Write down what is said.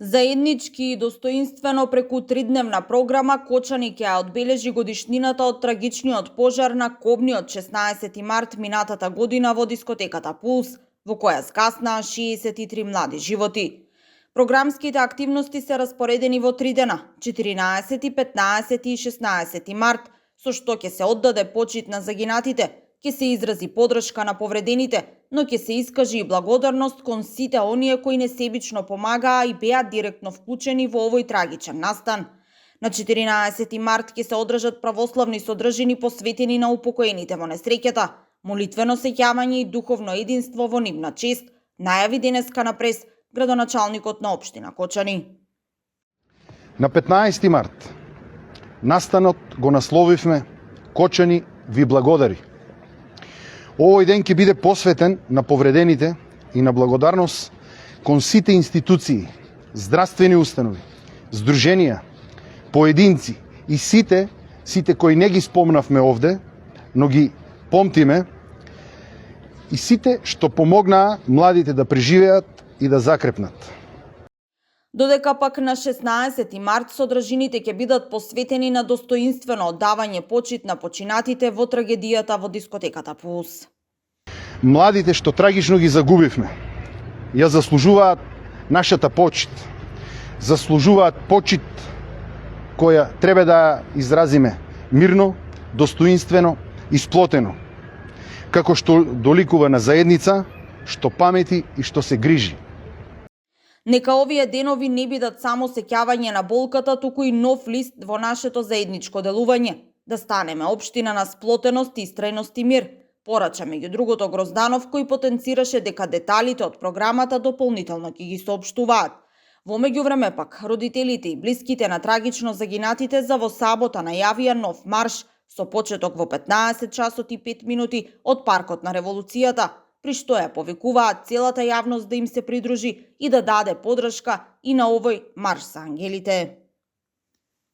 Заеднички и достоинствено преку тридневна програма Кочани ќе ја одбележи годишнината од трагичниот пожар на Кобниот 16 март минатата година во дискотеката Пулс, во која згаснаа 63 млади животи. Програмските активности се распоредени во 3 дена, 14, 15 и 16 март, со што ќе се оддаде почит на загинатите, ќе се изрази подршка на повредените, но ќе се искажи и благодарност кон сите оние кои несебично помагаа и беа директно вклучени во овој трагичен настан. На 14 март ќе се одржат православни содржини посветени на упокоените во несреќата, молитвено сеќавање и духовно единство во нивна чест, најави денеска на прес градоначалникот на општина Кочани. На 15 март настанот го насловивме Кочани ви благодари. Овој ден ќе биде посветен на повредените и на благодарност кон сите институции, здравствени установи, здруженија, поединци и сите кои не ги спомнавме овде, но ги помтиме, и сите што помогнаа младите да преживеат и да закрепнат. Додека пак на 16 март содржините ќе бидат посветени на достоинствено оддавање почит на починатите во трагедијата во дискотеката Пулс. Младите што трагично ги загубивме, ја заслужуваат нашата почит. Заслужуваат почит која треба да изразиме мирно, достоинствено и сплотено, како што доликува на заедница, што памети и што се грижи. Нека овие денови не бидат само сеќавање на болката, туку и нов лист во нашето заедничко делување, да станеме општина на сплотеност, истрајност и мир, порача меѓу другото Грозданов, кој потенцираше дека деталите од програмата дополнително ќе ги соопштуваат. Во меѓувреме пак, родителите и блиските на трагично загинатите за во сабота најавија нов марш со почеток во 15 часот и 5 минути од Паркот на Револуцијата, при што ја повикуваат целата јавност да им се придружи и да даде подршка и на овој марш за ангелите.